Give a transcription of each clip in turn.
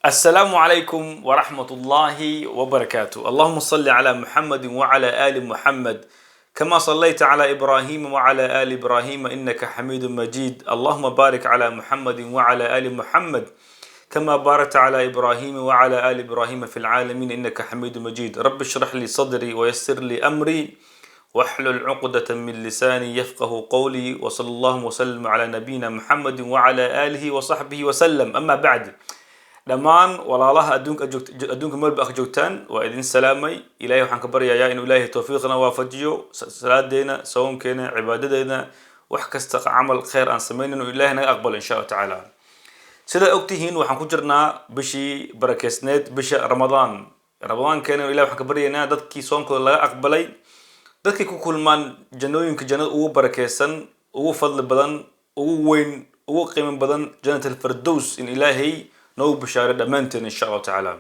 السلام عليكم ورحمة الله وبركاته. اللهم صل على محمد وعلى آل محمد كما صليت على إبراهيم وعلى آل إبراهيم إنك حميد مجيد. اللهم بارك على محمد وعلى آل محمد كما باركت على إبراهيم وعلى آل إبراهيم في العالمين إنك حميد مجيد. رب اشرح لي صدري ويسر لي أمري واحلل عقدة من لساني يفقه قولي. وصلى الله وسلم على نبينا محمد وعلى آله وصحبه وسلم. أما بعد، dhammaan walaalaha adduunka meel ba joogtaan waa idin salaamay. ilaahay waxaan ka baryayaa inuu ilaahay tawfiiqna waafajiyo salaadeena, soonkeena, cibaadadeena, wax kasta camal khayr aan sameeyno ilaahay naga aqbalo insha Allah taala. sida ogtihiin waxaan ku jirnaa bishii barakeysneed, bisha Ramadaan. Ramadaankeena ilaahay waxaan ka baryaynaa dadkii soonkooda laga aqbalay, dadkii ku kulmaan jannooyinka jannada ugu barakeysan, ugu fadli badan, ugu weyn, ugu qiimo badan, jannatul firdaws, in ilaahay نو بشارة دمانتين إن شاء الله تعالى.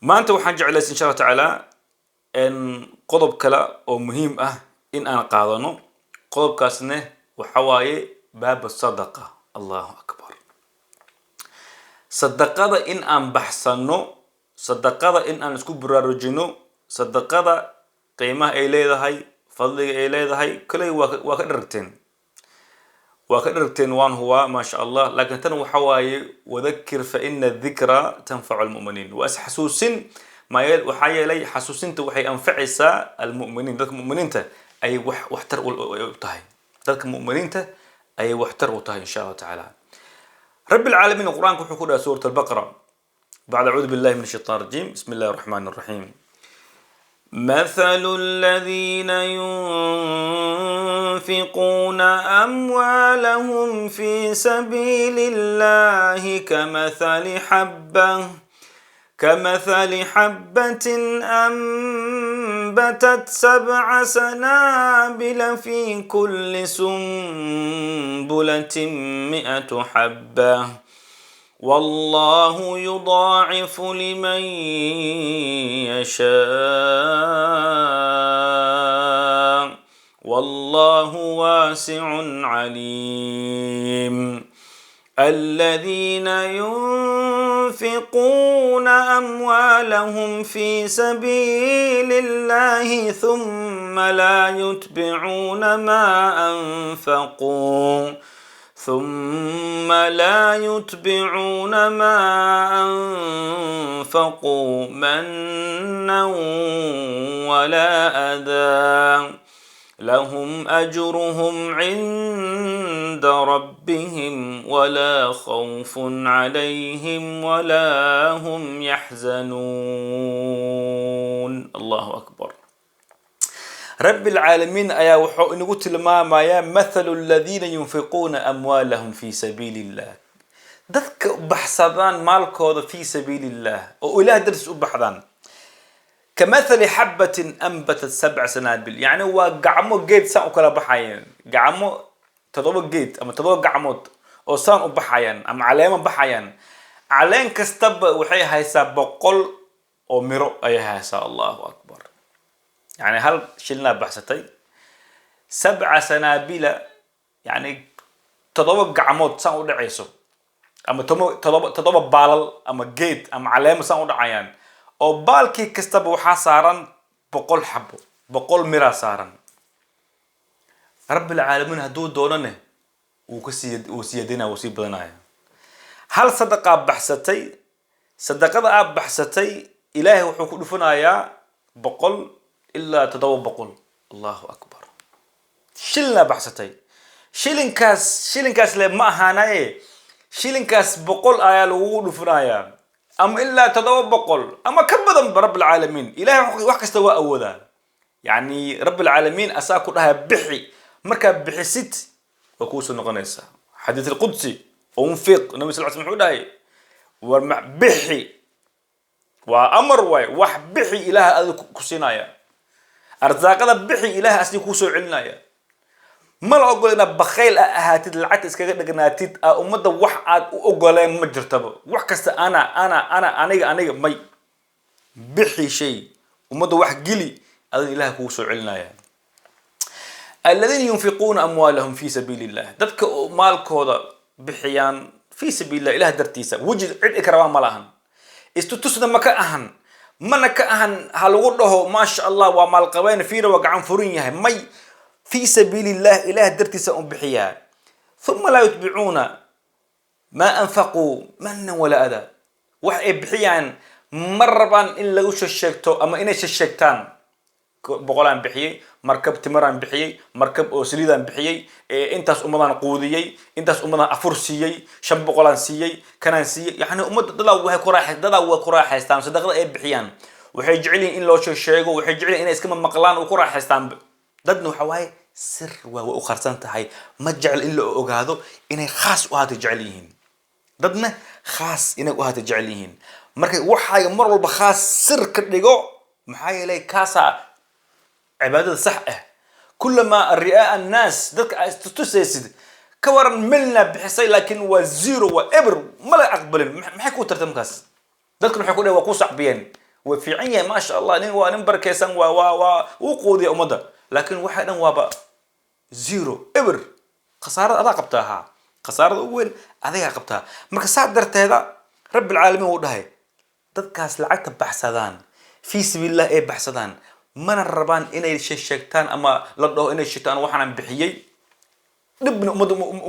ما أنت وحن جعلس إن شاء الله تعالى إن قضب كلا أو مهم إن أنا قاضنه قضب كاسنه وحواي باب الصدقة. الله أكبر. صدقة إن أن بحسنه، صدقة إن أن سكوب برارجنه، صدقة قيمة إليه هاي، فضل إليه هاي، كله وكررتين. وكررتين وان هو ما شاء الله. لكن تنو حواي وذكر فإن الذكرى تنفع المؤمنين. وأسحسوسين ما يل وحيا لي حسوسين توحي أنفعسا المؤمنين. ذلك مؤمنين أي وحتر وطهي. ذلك مؤمنين أي وحتر وطهي إن شاء الله تعالى. رب العالمين القرآن كحكوا سورة البقرة بعد أعوذ بالله من الشيطان الرجيم. بسم الله الرحمن الرحيم. مثل الذين ينفقون أموالهم في سبيل الله كمثل حبة أنبتت 7 سنابل في كل سنبلة 100 حبة والله يضاعف لمن يشاء والله واسع عليم. الذين ينفقون أموالهم في سبيل الله ثم لا يتبعون ما أنفقوا منا ولا أذى لهم أجرهم عند ربهم ولا خوف عليهم ولا هم يحزنون. الله أكبر. رب العالمين أيا وحو إن قلت لما يا مثل الذين ينفقون أموالهم في سبيل الله. ذلك بحثان مالكو في سبيل الله وإله درس بحثان كمثل حبة أنبتت 7 سنابل. يعني هو قعمو جيت سان وكلا بحيان قعمو تضرب جيت أما تضرب قعموت أو سان بحيان أما علامة بحيان علين كستب وحي هيسا بقول أو مرو أي هيسا. الله أكبر. يعني هل شلنا بحثتين 7 سنابل يعني تضرب قعموت سان ودعيسو أما تضرب بالل أما جيت أما علامة سان ودعيان oo baalkii kastaba waxaa saaran 100 xabo 100 mira saaran. rabbil caalamiin hadduu doonane uu siiyadina uu sii badanaya. hal sadaqa baxsatay, sadaqada aad baxsatay ilaahay wuxuu ku dhufanayaa 100 ilaa 700. Allahu akbar. shilna baxsatay, shilinkaas le ma ahaanaye shilinkaas 100 ayaa lagu dhufanayaa أم إلا تضوبقل أما كبدن برب العالمين. إلهي وحكستوا أودا. يعني رب العالمين أساكو لها بحي مركب بحي ست وكوس النغنيسة حديث القدسي وانفق النبي صلى الله عليه وسلم ورمع بحي وأمر وح بحي إله أذو كسينايا أرزاق هذا بحي إله أسني كوسو علنايا. ما لا أقول أنا بخيل أهاتيد العتس كذا ناتيد أمده واحد أقوله مجرتبه وحكست أنا مي بحي شيء أمده واحد جلي أذن الله كوسو علنا يعني. الذين ينفقون أموالهم في سبيل الله. دتك مالك هذا بحيان في سبيل الله إله درتيسا وجد عد إكرام ملاهن استتصدم مكأهن من كأهن هالوضه ما شاء الله وما القوين فينا وقعن فرينها مي في سبيل الله إله درتيسا بحياه ثم لا يتبعون ما أنفقوا منا ولا أذى وحي بحيان مربان إلا وش الشيكتو أما إنش الشيكتان بقولان بحيي مركب تمران بحيي مركب أوسليدان بحيي إنتاس أمضان قوديي إنتاس أمضان أفرسيي شب بقولان سيي كنان سيي يعني أمد دلا وهي كراح دلا وكراح يستام صدق إيه بحيان وحي جعلين إن لو شو الشيكو وحي جعلين إن إسكم مقلان وكراح يستام ددنو حواي سر وأخرسنت هاي ما جعل إلا أجهده إنه خاص وهذا جعليهن ضدنا خاص إنه وهذا جعليهن مركز وحاي مرة بخاص سر كدقو محاي لي كاسة عبادة صحة كلما الرئاء الناس ذلك تستسد كورن ملنا بحسي لكن وزيرو وإبر ما لا أقبل محكو ترتم كاس ذلك محكو له وقوس عبيان وفي عيني ما شاء الله ننبر كيسان وقودي أمضى لكن واحد وابا زيرو إبر خسارة أذا قبتها خسارة أول أذا قبتها مركز ساعد درت هذا رب العالمين وده تذكاس لعكت بحثان في سبيل الله إيه بحثان من الربان إنه الشيطان أما لده إنه الشيطان وحنا بحيي نبني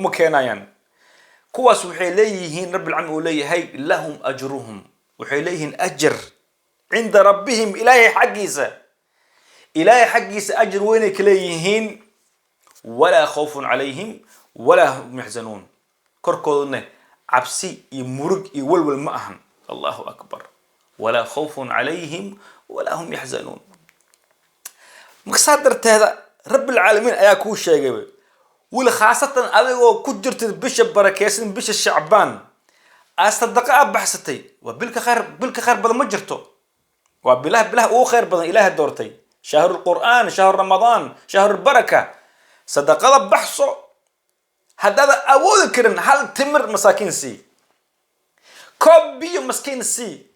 مكانا يعني كواس وحيليهن رب العالمين وليه هاي لهم أجرهم وحيليهن أجر عند ربهم إلهي حقيسة إلهي حقيس أجر وينك ليهين ولا خوف عليهم ولا هم يحزنون كركونا عبسي يمرق يولول معهم الله أكبر ولا خوف عليهم ولا هم يحزنون مقصادرت هذا رب العالمين أياكو شيء ولا خاصة ألو كجرت بش بركيسن بش الشعبان أصدق بحثتي وبالك خير بدل ما جرتو وبالله أو خير بدل إله دورتي شهر القرآن شهر رمضان شهر البركة صدق بحثه هذا أول كرن هل تمر مساكين سي كوبي مسكين سي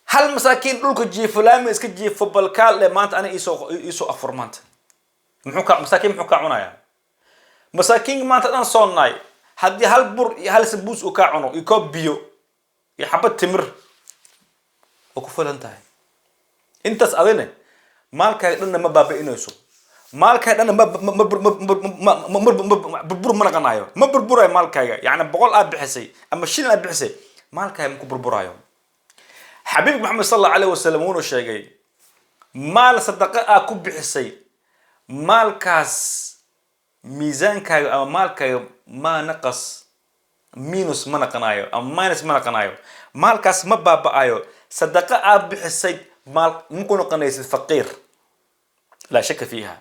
هل مساكين دولك جي فلان اسك جي فبالكال لما أنت أنا إيسو أفرمانت محوكا مساكين محوكا عنايا مساكين ما أنت أنا صناي هدي هل سبوس وكاعنو يكوبيو يحبط تمر وكفل انتهي انت سألني مالك هذا ما باب إنسو مالك هذا ما بربر ما نقنايو ما بربراي مالك يعني بقول أب حسي أما شيل أب حسي مالك ممكن بربرايو حبيب محمد صلى الله عليه وسلم ونو شيء مال صدقاء أكب حسي مالكاس ميزان كايو أو مالك ما نقص مينوس ما نقنايو أو ماينس ما نقنايو مالكاس ما باب أيو صدقاء أب حسي مال ممكن قنيس الفقير لا شك فيها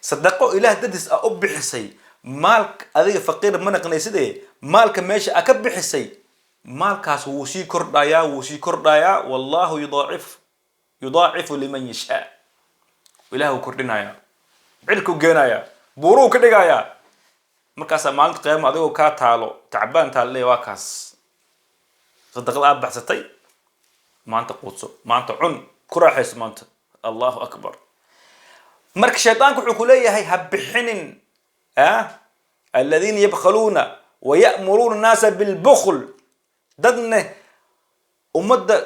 صدقوا إله ددس أب حسي مالك أذي فقير من قنيس ده مالك ماشي أكب حسي مالكاس وشي كردايا والله يضاعف لمن يشاء إله كردنايا علكو جنايا بورو كدغايا markaas maalinta qiyaamo adigoo ka taalo tacbaan taale waa kaas sadaqada aad baxsatay maanta quudso maanta cun ku raaxayso maanta Allahu akbar marka shaytaanku wuxuu ku leeyahay habixinin alladina yabkhaluna wa ya'muruna an-nasa bil bukhl dadna umada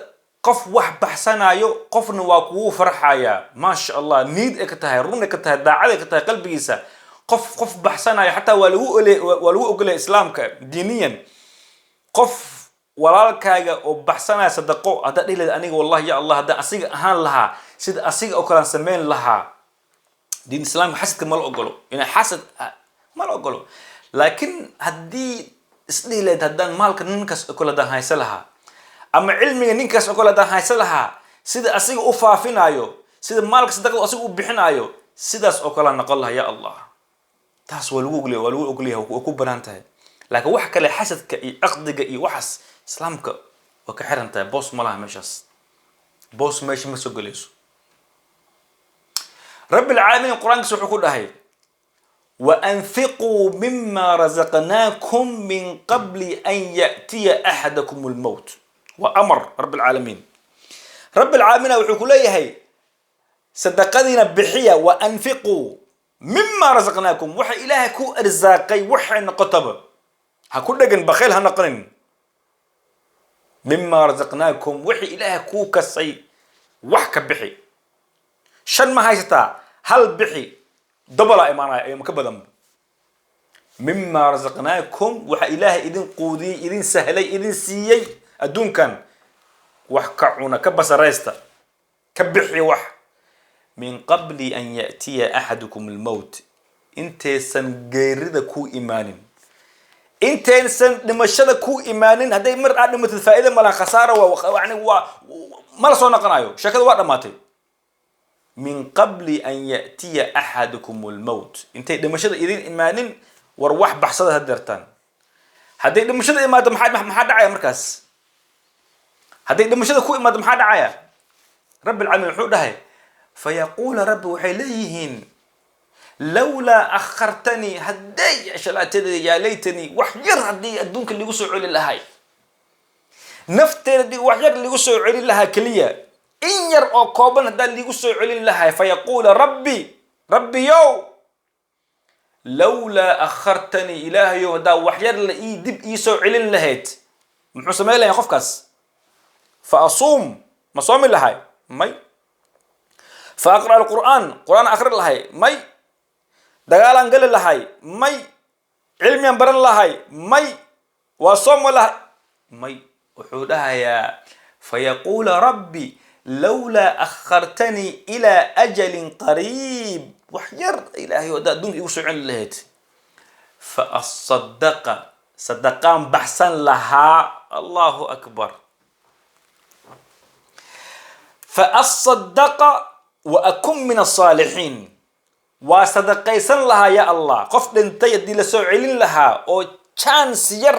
qof wax baxsanayo qofna waa ku farxaya ma sha Allah niid ka tahay run ka tahay daacad ka tahay qalbigiisa قف بحسنا حتى ولو أقول الإسلام دينيا قف ولا كاجا وبحسنا صدقوا هذا اللي أنا والله يا الله هذا أصيغ أهان لها سيد أصيغ أكلان سمين لها دين الإسلام حسد ما أقوله يعني حسد ما أقوله لكن هدي إسلي هدان مالك ننكس أكل ده هيسلها أما علمي ننكس أكل ده هيسلها سيد أصيغ أفافين أيو سيد مالك صدقوا أصيغ أبحين أيو سيد أكلان نقولها يا الله تاس والو أقولها وكبرانتها لكن واحد كله حسد كأقدق وحس إسلامك وكحرنتها بوس ملاه مشاس بوس ماشي مسوقليسو رب العالمين القرآن سبحانه كله وأنفقوا مما رزقناكم من قبل أن يأتي أحدكم الموت وأمر رب العالمين وحكوليه هي صدقنا بحية وأنفقوا مما رزقناكم وحي إلهكو أرزاقي وحي نقطب هكون دقن بخيل هنقرن مما رزقناكم وحي إله كوكا سي وحك بحي شن ما هايستا هل بحي دبل إيمانا مكبدم مما رزقناكم وحي إله إذن قودي إذن سهلي إذن سيي أدون كان وحكعونا كبس ريستا كبحي وح من قبل أن يأتي أحدكم الموت انت سن غير كو إيمان انت سن دمشده كو إيمان هذا مر آدم مثل فائدة ملا خسارة يعني ما لسونا قنايو شكل واحد ماتي من قبل أن يأتي أحدكم الموت انت دمشده إذن إيمان وروح بحصده هدرتان هذا دمشده إيمان ما حد عايا مركز هذا دمشده كو إيمان ما حد عايا رب العالمين حوده هاي فيقول رب وحيليهن لولا أخرتني هدي عشان تدري يا ليتني وحجر هدي أدونك اللي يقصوا علي لهاي نفتي دي وحجر اللي يقصوا علي لها كلية إن يرأى قابل هذا اللي يقصوا علي لهاي فيقول ربي يو لولا أخرتني إلهي هذا وحجر اللي يدب يسوع علي لهيت محسن ما يلا يخفكس فأصوم مصوم لهاي ماي فأقرأ القرآن آخر لهاي ماي دغالان قال لهاي ماي علمي برن لهاي ماي وصوم لهاي ماي وحودها يا فيقول ربي لولا أخرتني إلى أجل قريب وحجر إلهي ودا دون يوسع لهيت فأصدق صدقان بحسن لها الله أكبر فأصدق وأكون من الصالحين وصدقيسن لها يا الله قف انت يدي لسوعلين لها او chance ير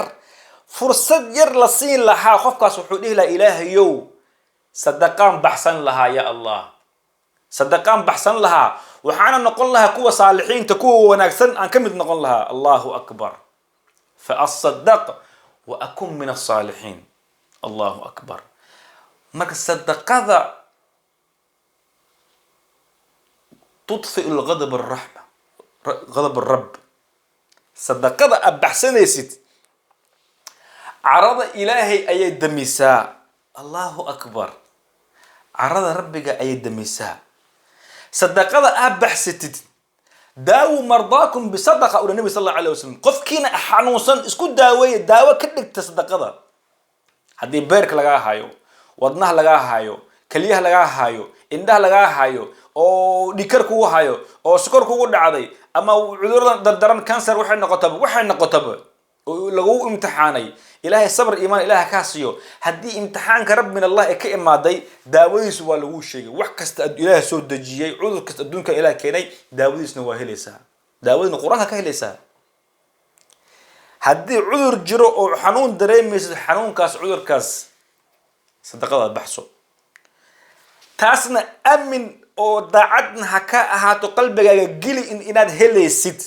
فرصة ير لسين لها قف كاس وحوده لا إله يو صدقان بحسن لها يا الله صدقان بحسن لها وحانا نقول لها كوا صالحين تكوا ونكسن أن كمد نقول لها الله أكبر فأصدق وأكون من الصالحين الله أكبر ما صدق هذا تطفئ الغضب الرحمة غضب الرب صدقة أبحسن يسيت عرض إلهي أي دميساء الله أكبر عرض ربك أي دميساء صدقة أبحسنت داو مرضاكم بصدقة أولى النبي صلى الله عليه وسلم قف كينا حنوصن اسكو داوة كدك تصدقة هذه بيرك لغاها هايو وضنها لغاها هايو كليها لغاها هايو إندها لغاها هايو oo dhikar kugu hayo oo sukar kugu dhacday ama cudurada dardaran cancer waxay noqotaba oo lagu imtixaanay ilaahay sabr iimaan ilaahay ka siiyo hadii imtixaanka rab min allah ka imaaday daawadiisu waa lagu sheegay wax kasta ilaahay soo dajiyay cudur kasta adduunka ilaahay keenay daawadiisna waa helaysaa daawadina quraanka ka helaysaa hadii cudur jiro oo xanuun dareemaysid cudurkaas sadaqada baxso taasna amin oo daacadna haka ahaato qalbigaaga gili inaad helaysid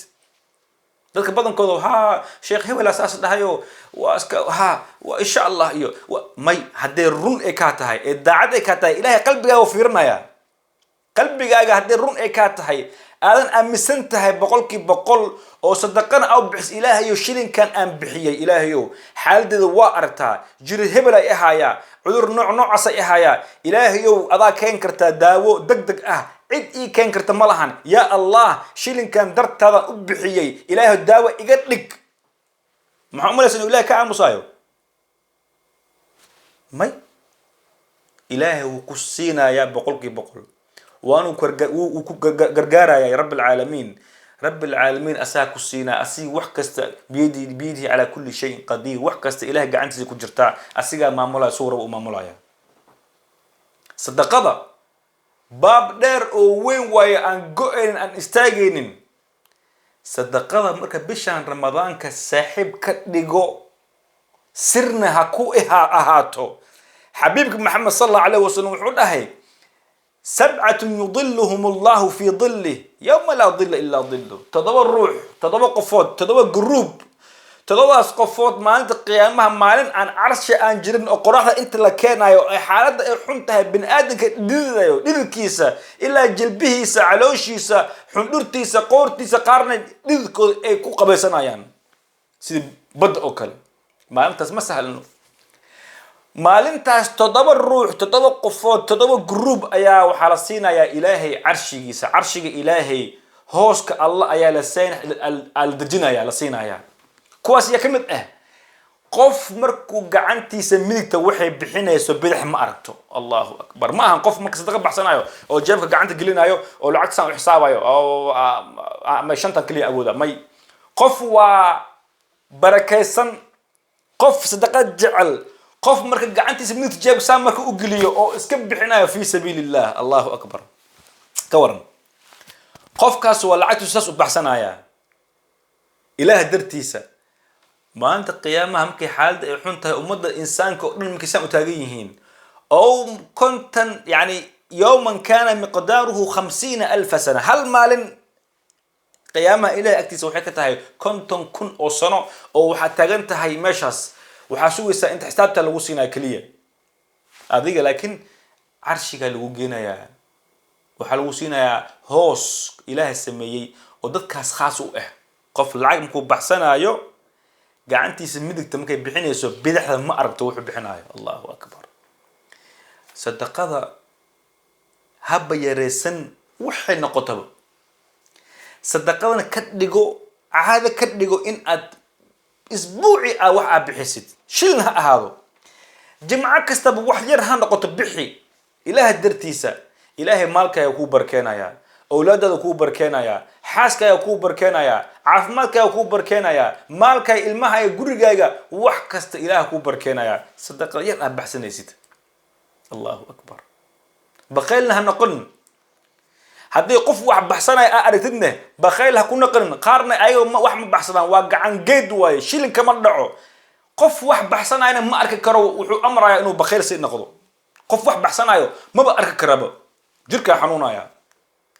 dadka badankooda ha sheekh hebel asaas dhahayo waa iska ha wa insha Allah iyo may hadee run ay ka tahay ee daacad ay ka tahay ilaahay qalbigaaga fiirinaya qalbigaaga hadee run ay ka tahay aadan aaminsan tahay boqol oo sadaqana aw bixis ilaahay iyo shilinkan aan bixiyay ilaahayo xaaladda waa aragtaa jir hebel ay ahaya cudur noocaas ay ahaya ilaahayo adaa keen kartaa daawo degdeg ah cid ii keen karta malahan ya Allah shilinkan dartada u bixiyay ilaahay daawo iga dhig maxamed sallallahu ilaahay ka aamusayo may ilaahay uu ku siinaya boqol وأنا كرجارة يا رب العالمين أساك السينا أسي وحكست بيدي على كل شيء قدير وحكست إله قاعد زي كجرتا أسيجا معمولا صورة ومعمولا صدقة باب دير أو وين واي أن جوين أن استاجينين صدقة مركب بشان رمضان كساحب كديجو سرنا هكو أهاتو حبيبك محمد صلى الله عليه وسلم وحده هي 7 يظلهم الله في ظله يوم لا ظل إلا ظله تضوى الروح تضوى قفوت تضوى جروب تضوى قفوت ما أنت قيامها مالين عن عرش أنجرين أقراها أنت لكينا يو حالة حنتها بن آدم دل كيسة إلا جلبه علوشيسة حندورتيسة قورتيسة قارنة دل كو قبسنا يعني سيد bad oo kale maalintaas ma sahlano maalintaas toddoba ruux toddoba qofood toddoba group ayaa waxaa la siinayaa ilaahay carshigiisa carshiga ilaahay hooska allah ayaa la siin al dejinaya la siinayaa kuwaas ya kamid ah qof markuu gacantiisa midigta waxay bixinayso bidix ma aragto allahu akbar ma ahan qof marka sadaqa baxsanayo oo jeebka gacanta gelinayo oo lacag san u xisaabayo oo ma shantan kaliya awooda may qof waa barakaysan qof sadaqa jecel qof marka gacantiisa midigta jeebka san marka u geliyo oo iska bixinayo fi sabilillah allahu akbar ka waran qofkaas waa lacagtiisa saas u baxsanaya ilaah dartiisa maanta qiyaamaha markay xaaladda ay xun tahay ummadda insaanka oo dhan markay saan u taagan yihiin oo kontan yani yawman kana miqdaaruhu 50,000 sana hal maalin qiyaamaha ilaahay agtiisa waxay ka tahay konton kun oo sano oo waxaad taagan tahay meeshaas waxaa sugaysaa inta xisaabta lagu siinaya keliya adiga laakiin carshiga lagu geenayaa waxaa lagu siinayaa hoos ilaahay sameeyey oo dadkaas khaas u ah qof lacag markuu baxsanayo gacantiisa midigta markay bixinayso bidixda ma aragto wuxuu bixinayo allahu akbar sadaqada haba yareysan waxay noqotaba sadaqadana ka dhigo caado ka dhigo in aad isbuuci wax aad bixisid shilin ha ahaado jimco kastaba wax yar ha noqoto bixi ilaaha dartiisa ilaahay maalkaaga kuu barkeenaya awlaadaada kuu barkeenaya xaaskaaga kuu barkeenaya caafimaadkaaga kuu barkeenaya maalkaaga ilmahaaga gurigaaga wax kasta ilaaha kuu barkeenaya sadaqa yar aad baxsanaysid allahu akbar baqaylna ha noqon haddii qof wax baxsanaya aa aragtidne baqayl ha ku noqonin qaarna ayago wax ma baxsadaan waa gacan geed waaye shilinka ma dhaco qof wax baxsanayana ma arki karo wuxuu amraya inuu baqayl si noqdo qof wax baxsanayo maba arki karaba jirka xanuunaya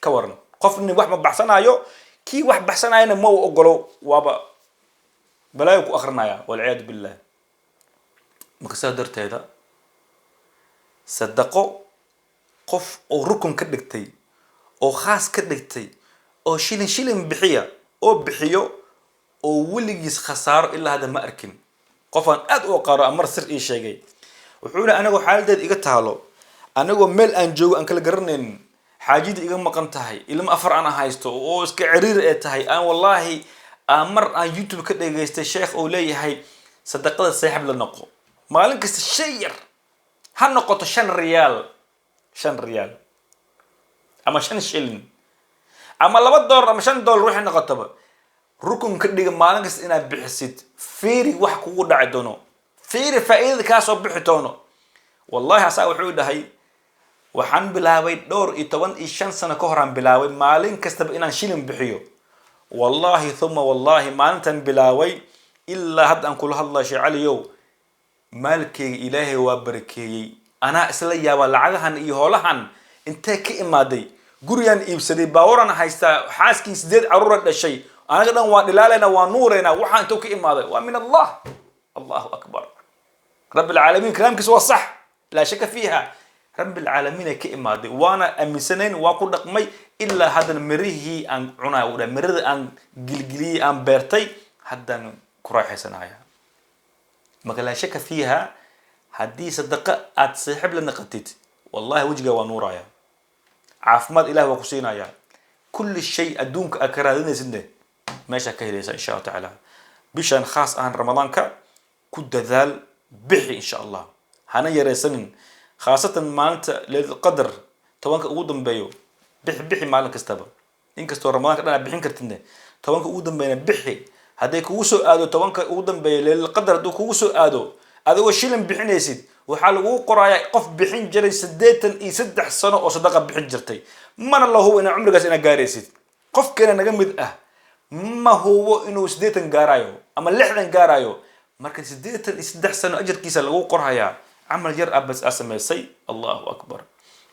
ka waran qofni wax ma baxsanayo kii wax baxsanayna ma ogolo waaba balaayo ku akhrinaya wal ciyaad billah makasa darteeda sadaqo qof oo rukun ka dhigtay oo khaas ka dhigtay oo shilin bixiya oo bixiyo oo weligiis khasaaro ilaa hada ma arkin qofan aad u qaaro amar sir ii sheegay wuxuu leeyahay anagu xaaladeed iga taalo anagoo meel aan joogo aan kala garanayn xaajida iga maqan tahay ilmo afar aan haysto oo iska ciriir ee tahay aan wallahi mar aan youtube ka dhageystay sheekh oo leeyahay sadaqada saaxiib la noqo maalin kasta shay yar ha noqoto 5 riyaal ama 5 shilin ama $2 ama $5 waxay noqotaba rukun ka dhiga maalin kasta inaad bixisid fiiri wax kugu dhaci doono fiiri faa'iidada ka soo bixi doono wallahi asaa wuxuu dhahay waxaan bilaabay 15 sano ka hor aan bilaabay maalin kasta inaan shilin bixiyo wallahi thumma wallahi maalintan bilaabay illa hadda aan kula hadlaa shay caliyow maalkayga ilaahay waa barakeeyay ana isla yaaba lacagahan iyo hoolahan intee ka imaaday gurigan iibsaday baawaran haysta xaaskii 8 caruur dhashay anaga dhan waa dhilaalena waa nuureena waxa intuu ka imaaday waa min allah allahu akbar rabbil alamin kalaamkiisa waa sax la shaka fiha rabbil alamin ka imaaday waana amisaneyn waa ku dhaqmay illa hadan mirihi aan cunaa wada mirada aan gilgiliyay aan beertay hadan ku raaxaysanaya ma la shaka fiha hadii sadaqa aad saaxiib la naqatid wallahi wajiga waa nuuraya caafimaad ilaahay waa ku siinaya kulli shay adduunka akaraadinaysidne meesha ka helaysa insha Allah ta'ala bishan khaas aan ramadaanka ku dadaal bixi insha Allah hana yareysanin khaasatan maalinta leeyahay qadar tobanka ugu dambeeyo bixi maalin kastaba inkastoo ramadaanka dhan bixin kartidne tobanka ugu dambeeyna bixi haday kugu soo aado tobanka ugu dambeeyo leeyahay qadar haduu kugu soo aado adigoo shilin bixinaysid waxa lagu qorayaa qof bixin jiray 83 sano oo sadaqa bixin jirtay mana la hubo in umrigaas ina gaaraysid qof kale naga mid ah ma hubo inuu 80 gaarayo ama 60 gaarayo marka 83 sano ajirkiisa lagu qorhayaa amal jar abas asmaysay Allahu akbar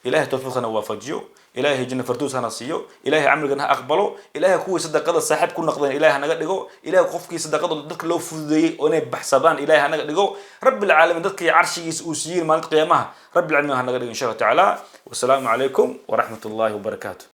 ilaahay tawfiiqana waafajiyo ilaahay janna farduus hana siiyo ilaahay amrigana aqbalo ilaahay kuwa sadaqada saaxiib ku noqdeen ilaahay naga dhigo ilaahay qofkii sadaqada dadka loo fududeeyay oo inay baxsadaan ilaahay naga dhigo rabbil alamin dadka carshigiisa uu siiyay maalinta qiyaamaha rabbil alamin naga dhigo insha Allah ta'ala wa salaamu alaykum wa rahmatullahi wa barakatuh